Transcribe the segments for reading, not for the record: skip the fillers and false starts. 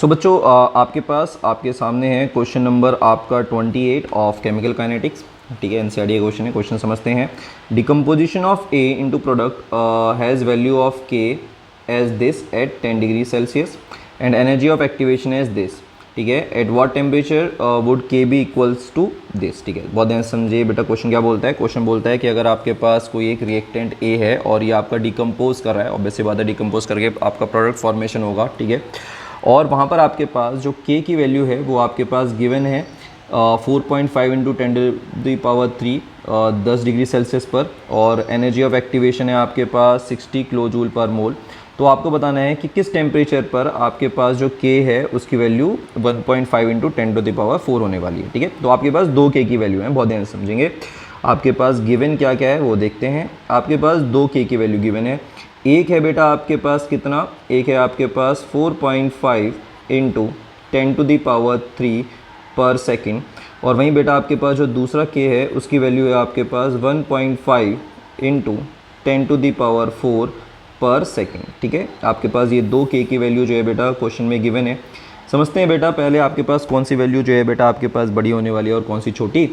सो बच्चों आपके पास आपके सामने है क्वेश्चन नंबर आपका 28 ऑफ केमिकल काइनेटिक्स। ठीक है, एनसीईआरटी का क्वेश्चन है। क्वेश्चन समझते हैं। Decomposition of A into product has value of K as this at 10 degree Celsius and energy of activation as this. ठीक है, at what temperature would K be equals to this. ठीक है, बहुत ध्यान से समझिए बेटा। क्वेश्चन क्या बोलता है? क्वेश्चन बोलता है कि अगर आपके पास कोई एक रिएक्टेंट ए है और ये आपका डिकम्पोज कर रहा है, ऑब्वियसली बात है, डिकम्पोज करके आपका प्रोडक्ट फॉर्मेशन होगा। ठीक है, और वहाँ पर आपके पास जो k की वैल्यू है वो आपके पास गिवन है 4.5 इंटू 10⁻³ 10 डिग्री सेल्सियस पर, और एनर्जी ऑफ एक्टिवेशन है आपके पास 60 किलो जूल पर मोल। तो आपको बताना है कि किस टेम्परेचर पर आपके पास जो k है उसकी वैल्यू 1.5 इंटू 10⁴ होने वाली है। ठीक है, तो आपके पास 2k की वैल्यू है। बहुत ध्यान से समझेंगे। आपके पास गिवन क्या क्या है वो देखते हैं। आपके पास 2k की वैल्यू गिवन है। एक है बेटा आपके पास कितना? एक है आपके पास 4.5 इंटू 10⁻³ पर सेकेंड, और वहीं बेटा आपके पास जो दूसरा k है उसकी वैल्यू है आपके पास 1.5 इंटू 10⁴ पर सेकेंड। ठीक है, आपके पास ये 2k की वैल्यू जो है बेटा क्वेश्चन में गिवन है। समझते हैं बेटा पहले आपके पास कौन सी वैल्यू जो है बेटा आपके पास बड़ी होने वाली है और कौन सी छोटी।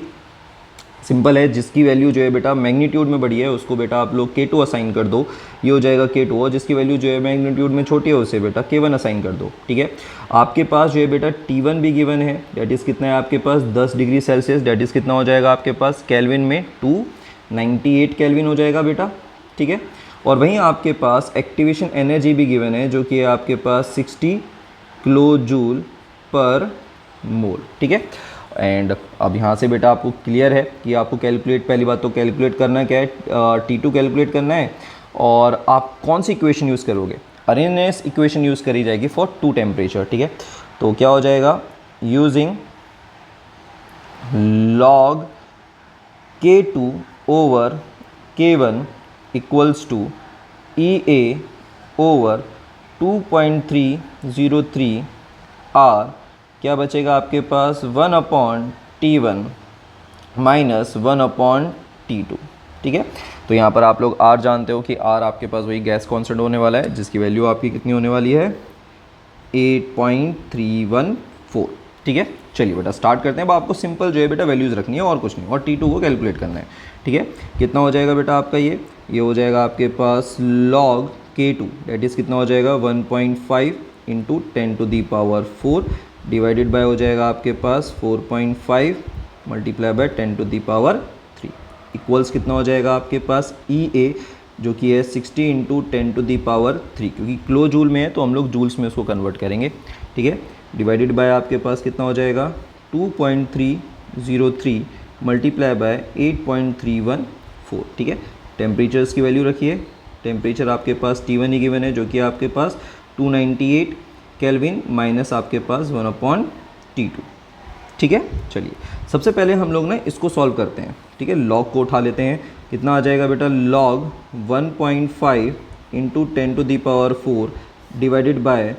सिंपल है, जिसकी वैल्यू जो है बेटा मैग्नीट्यूड में बड़ी है उसको बेटा आप लोग k2 असाइन कर दो, ये हो जाएगा k2, और जिसकी वैल्यू जो है मैग्नीट्यूड में छोटी है उसे बेटा k1 असाइन कर दो। ठीक है, आपके पास जो है बेटा T1 भी गिवन है, डेट इज़ कितना है आपके पास 10 डिग्री सेल्सियस, डेट इज़ कितना हो जाएगा आपके पास केल्विन में 298 केल्विन हो जाएगा बेटा। ठीक है, और वहीं आपके पास एक्टिवेशन एनर्जी भी गिवन है जो कि है आपके पास 60 किलो जूल पर मोल। ठीक है, एंड अब यहाँ से बेटा आपको क्लियर है कि आपको कैलकुलेट, पहली बात तो कैलकुलेट करना क्या है, T2 कैलकुलेट करना है, और आप कौन सी इक्वेशन यूज़ करोगे? अरेनेस इक्वेशन यूज़ करी जाएगी फॉर 2 टेम्परेचर। ठीक है, तो क्या हो जाएगा? Using log K2 over K1 equals to EA over 2.303 R, क्या बचेगा आपके पास 1/T1 माइनस 1/T2। ठीक है, तो यहाँ पर आप लोग R जानते हो कि R आपके पास वही गैस कॉन्स्टेंट होने वाला है जिसकी वैल्यू आपकी कितनी होने वाली है 8.314। ठीक है, चलिए बेटा स्टार्ट करते हैं। अब आपको सिंपल जो है बेटा वैल्यूज़ रखनी है और कुछ नहीं, और T2 को कैलकुलेट करना है। ठीक है, कितना हो जाएगा बेटा आपका ये हो जाएगा आपके पास log K2, डेट इज़ कितना हो जाएगा 1.5 इंटू 10⁴ डिवाइडेड बाय हो जाएगा आपके पास 4.5 मल्टीप्लाई बाय 10⁻³ इक्वल्स कितना हो जाएगा आपके पास EA जो कि है 60 इंटू 10⁻³, क्योंकि किलो जूल में है तो हम लोग जूल्स में उसको कन्वर्ट करेंगे। ठीक है, डिवाइडेड बाय आपके पास कितना हो जाएगा 2.303 मल्टीप्लाई बाय 8.314। ठीक है, टेम्परेचर्स की वैल्यू रखिए। टेम्परेचर आपके पास T1 ही गिवन है जो कि आपके पास 298 केल्विन माइनस आपके पास 1/T2। ठीक है, चलिए सबसे पहले हम लोग ना इसको सॉल्व करते हैं। ठीक है, लॉग को उठा लेते हैं। कितना आ जाएगा बेटा log 1.5 into 10⁴ divided by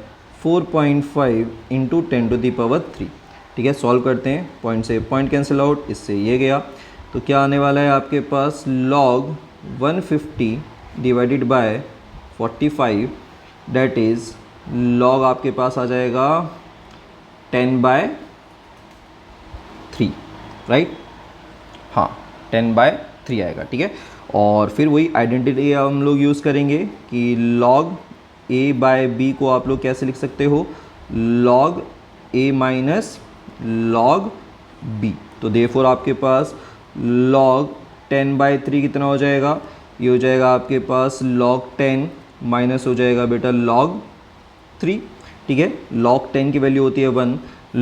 4.5 into 10⁻³। ठीक है, सॉल्व करते हैं। पॉइंट से पॉइंट कैंसिल आउट, इससे ये गया, तो क्या आने वाला है आपके पास log 150 divided by 45, that is log आपके पास आ जाएगा 10/3, राइट? हाँ, 10/3 आएगा। ठीक है, और फिर वही आइडेंटिटी हम लोग यूज़ करेंगे कि log A/B को आप लोग कैसे लिख सकते हो, log A minus log B। तो देयरफॉर आपके पास log 10/3 कितना हो जाएगा? ये हो जाएगा आपके पास log 10 माइनस हो जाएगा बेटा log 3। ठीक है, log 10 की वैल्यू होती है 1,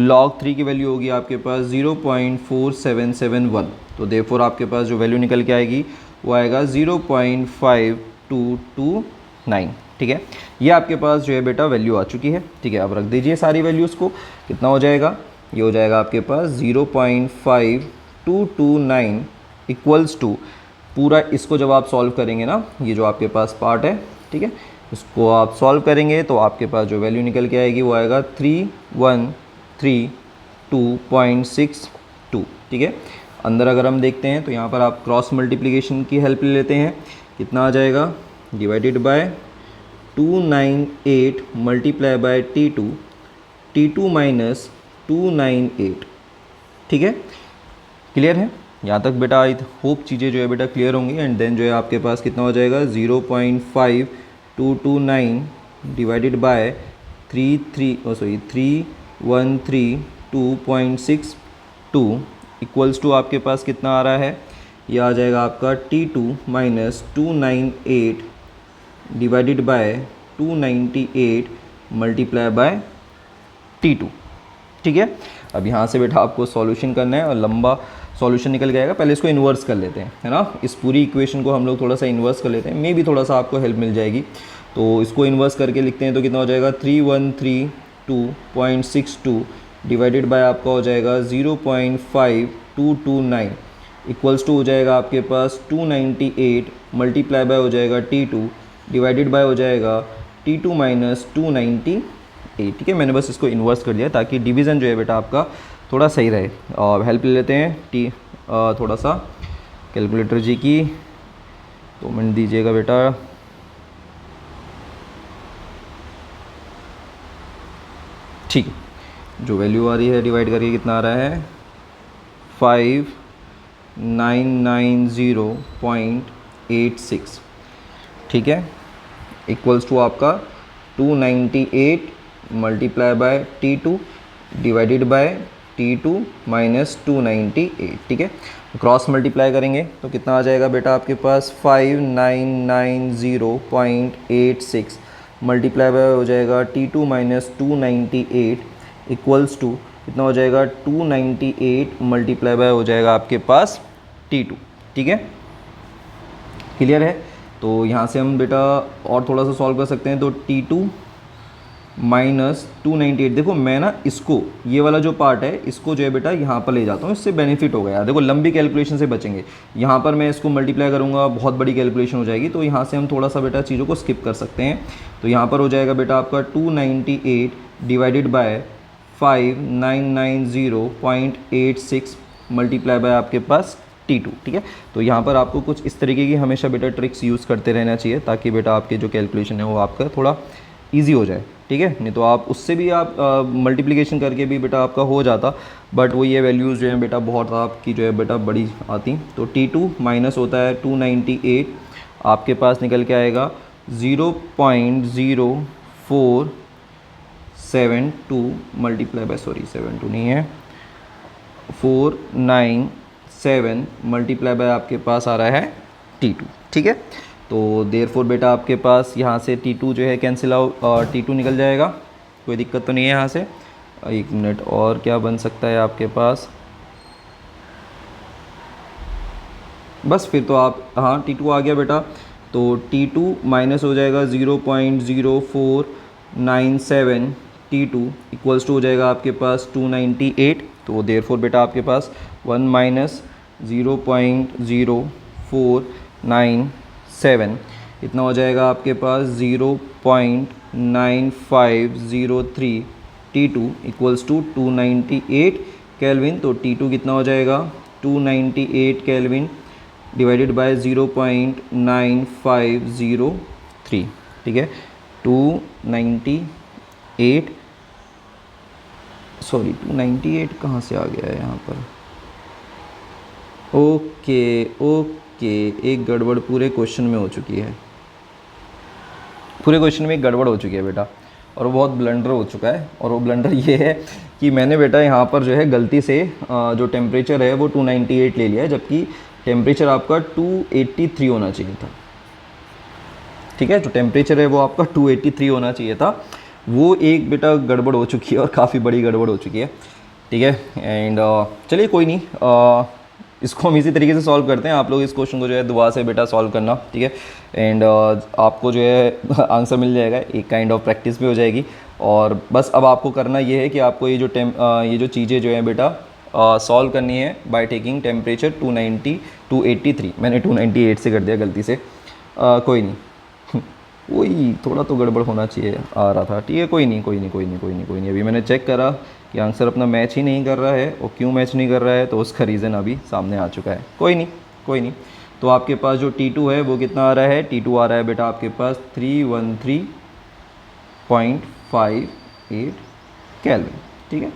log 3 की वैल्यू होगी आपके पास 0.4771। तो देयरफॉर आपके पास जो वैल्यू निकल के आएगी वो आएगा 0.5229। ठीक है, ये आपके पास जो है बेटा वैल्यू आ चुकी है। ठीक है, अब रख दीजिए सारी वैल्यूज़ को। कितना हो जाएगा? ये हो जाएगा आपके पास 0.5229 इक्वल्स टू, पूरा इसको जब आप सॉल्व करेंगे ना, ये जो आपके पास पार्ट है, ठीक है, इसको आप सॉल्व करेंगे तो आपके पास जो वैल्यू निकल के आएगी वो आएगा 3132.62। ठीक है, अंदर अगर हम देखते हैं तो यहाँ पर आप क्रॉस मल्टीप्लिकेशन की हेल्प ले लेते हैं। कितना आ जाएगा? Divided by 298 multiply by T2 T2 minus 298। ठीक है, क्लियर है यहाँ तक बेटा? आई होप चीज़ें जो है बेटा क्लियर होंगी। एंड देन जो है आपके पास कितना हो जाएगा 0.5229 डिवाइडेड बाय 3132.62 इक्वल्स टू आपके पास कितना आ रहा है? ये आ जाएगा आपका T2 minus 298 divided by 298 multiply by T2। ठीक है, अब यहाँ से बेटा आपको सॉल्यूशन करना है और लंबा सॉल्यूशन निकल जाएगा। पहले इसको इन्वर्स कर लेते हैं, है ना? इस पूरी इक्वेशन को हम लोग थोड़ा सा इन्वर्स कर लेते हैं, मे भी थोड़ा सा आपको हेल्प मिल जाएगी। तो इसको इन्वर्स करके लिखते हैं तो कितना हो जाएगा 3132.62 डिवाइडेड बाय आपका हो जाएगा 0.5229 इक्वल्स टू हो जाएगा आपके पास 298 मल्टीप्लाई बाय हो जाएगा T2 डिवाइडेड बाय हो जाएगा T2 माइनस 298। ठीक है, मैंने बस इसको इन्वर्स कर दिया ताकि डिवीज़न जो है बेटा आपका थोड़ा सही रहे। और हेल्प ले लेते हैं थोड़ा सा कैलकुलेटर जी की, 2 मिनट दीजिएगा बेटा। ठीक है, जो वैल्यू आ रही है डिवाइड करके कितना आ रहा है 5990.86। ठीक है, इक्वल्स टू आपका 298 multiply by T2 divided by T2 minus 298। ठीक है, क्रॉस मल्टीप्लाई करेंगे तो कितना आ जाएगा बेटा आपके पास 5990.86 मल्टीप्लाई बाय हो जाएगा T2 माइनस 298 इक्वल्स टू कितना हो जाएगा 298 मल्टीप्लाई बाय हो जाएगा आपके पास T2। ठीक है, क्लियर है? तो यहाँ से हम बेटा और थोड़ा सा सॉल्व कर सकते हैं। तो T2 माइनस 298, देखो मैं ना इसको ये वाला जो पार्ट है इसको जो है बेटा यहाँ पर ले जाता हूँ, इससे बेनिफिट होगा यार। देखो लंबी कैलकुलेशन से बचेंगे, यहाँ पर मैं इसको मल्टीप्लाई करूँगा बहुत बड़ी कैलकुलेशन हो जाएगी, तो यहाँ से हम थोड़ा सा बेटा चीज़ों को स्किप कर सकते हैं। तो यहाँ पर हो जाएगा बेटा आपका 298 डिवाइडेड बाय 5990.86 मल्टीप्लाई बाय आपके पास T2। ठीक है, तो यहाँ पर आपको कुछ इस तरीके की हमेशा बेटा ट्रिक्स यूज़ करते रहना चाहिए ताकि बेटा आपके जो कैलकुलेशन है वो आपका थोड़ा ईजी हो जाए। ठीक है, नहीं तो आप उससे भी आप मल्टीप्लिकेशन करके भी बेटा आपका हो जाता, बट वो ये वैल्यूज़ जो है बेटा बहुत आपकी जो है बेटा बड़ी आती। तो T2 माइनस होता है 298, आपके पास निकल के आएगा 0.0472 मल्टीप्लाई बाय 72 नहीं है 497 मल्टीप्लाई बाय आपके पास आ रहा है T2। ठीक है, तो देयरफॉर बेटा आपके पास यहाँ से T2 जो है कैंसिल आउट, T2 निकल जाएगा, कोई दिक्कत तो नहीं है यहाँ से। 1 मिनट, और क्या बन सकता है आपके पास? बस फिर तो आप, हाँ T2 आ गया बेटा, तो T2 माइनस हो जाएगा 0.0497 T2 इक्वल्स टू हो जाएगा आपके पास 298। तो देयरफॉर बेटा आपके पास 1 माइनस 0.0497 इतना हो जाएगा आपके पास 0.9503 T2 इक्वल्स टू 298 केल्विन। तो T2 कितना हो जाएगा 298 केल्विन डिवाइडेड बाय 0.9503। ठीक है, 298 कहाँ से आ गया है यहाँ पर? ओके, एक गड़बड़ पूरे क्वेश्चन में हो चुकी है, पूरे क्वेश्चन में एक गड़बड़ हो चुकी है बेटा, और वो बहुत ब्लंडर हो चुका है। और वो ब्लंडर ये है कि मैंने बेटा यहाँ पर जो है गलती से जो टेम्परेचर है वो 298 ले लिया है, जबकि टेम्परेचर आपका 283 होना चाहिए था। ठीक है, जो टेम्परेचर है वो आपका 283 होना चाहिए था, वो एक बेटा गड़बड़ हो चुकी है और काफ़ी बड़ी गड़बड़ हो चुकी है। ठीक है, एंड चलिए कोई नहीं, इसको हम इसी तरीके से सॉल्व करते हैं। आप लोग इस क्वेश्चन को जो है दुआ से बेटा सॉल्व करना। ठीक है, एंड आपको जो है आंसर मिल जाएगा, एक काइंड ऑफ प्रैक्टिस भी हो जाएगी। और बस अब आपको करना ये है कि आपको ये जो चीज़ें जो हैं बेटा सॉल्व करनी है बाय टेकिंग टेम्परेचर 283। मैंने 298 से कर दिया गलती से, कोई नहीं वही थोड़ा तो गड़बड़ होना चाहिए आ रहा था। ठीक है, कोई नहीं। अभी मैंने चेक करा कि आंसर अपना मैच ही नहीं कर रहा है, और क्यों मैच नहीं कर रहा है तो उसका रीज़न अभी सामने आ चुका है। कोई नहीं। तो आपके पास जो T2 है वो कितना आ रहा है? T2 आ रहा है बेटा आपके पास 313.58 केल्विन, ठीक है।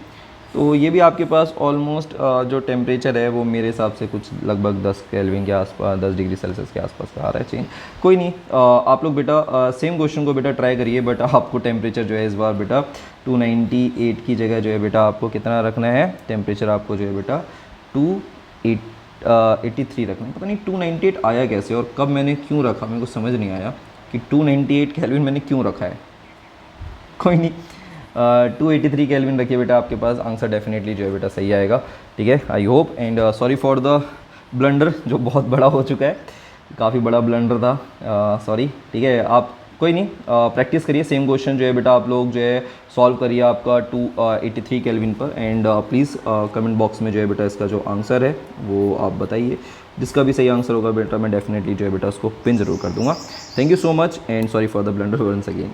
तो ये भी आपके पास ऑलमोस्ट जो टेम्परेचर है वो मेरे हिसाब से कुछ लगभग 10 केल्विन के आसपास, 10 डिग्री सेल्सियस के आसपास का आ रहा है चेंज। कोई नहीं, आप लोग बेटा सेम क्वेश्चन को बेटा ट्राई करिए, बट आपको टेम्परेचर जो है इस बार बेटा 298 की जगह जो है बेटा आपको कितना रखना है, टेम्परेचर आपको जो है बेटा 283 रखना है। पता नहीं 298 आया कैसे और कब मैंने क्यों रखा, मेरे को समझ नहीं आया कि 298 केल्विन मैंने क्यों रखा है। कोई नहीं, 283 केल्विन रखिए बेटा, आपके पास आंसर डेफिनेटली जो है बेटा सही आएगा, ठीक है। I hope and sorry for the blunder जो बहुत बड़ा हो चुका है, काफ़ी बड़ा ब्लंडर था, सॉरी, ठीक है। आप कोई नहीं, प्रैक्टिस करिए, सेम क्वेश्चन जो है बेटा आप लोग जो है सॉल्व करिए आपका 283 केल्विन पर, एंड प्लीज़ कमेंट बॉक्स में जो है बेटा इसका जो आंसर है वो आप बताइए। जिसका भी सही आंसर होगा बेटा मैं डेफिनेटली जो है बेटा उसको पिन ज़रूर कर दूंगा। Thank you so much and sorry for the blunder once again.